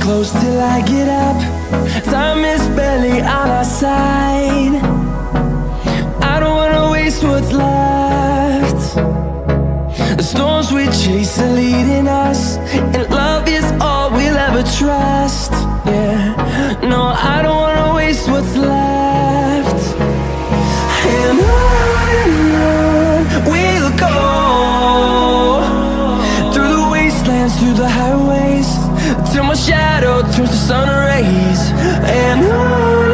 close till I get up. Time is barely on our side. I don't wanna waste what's left. The storms we chase are leading us, and love is all we'll ever trust. Yeah, no, I don't wanna waste what's left. And on we'll go, through the wastelands, through the highways, till my shadow turns to sun rays. And on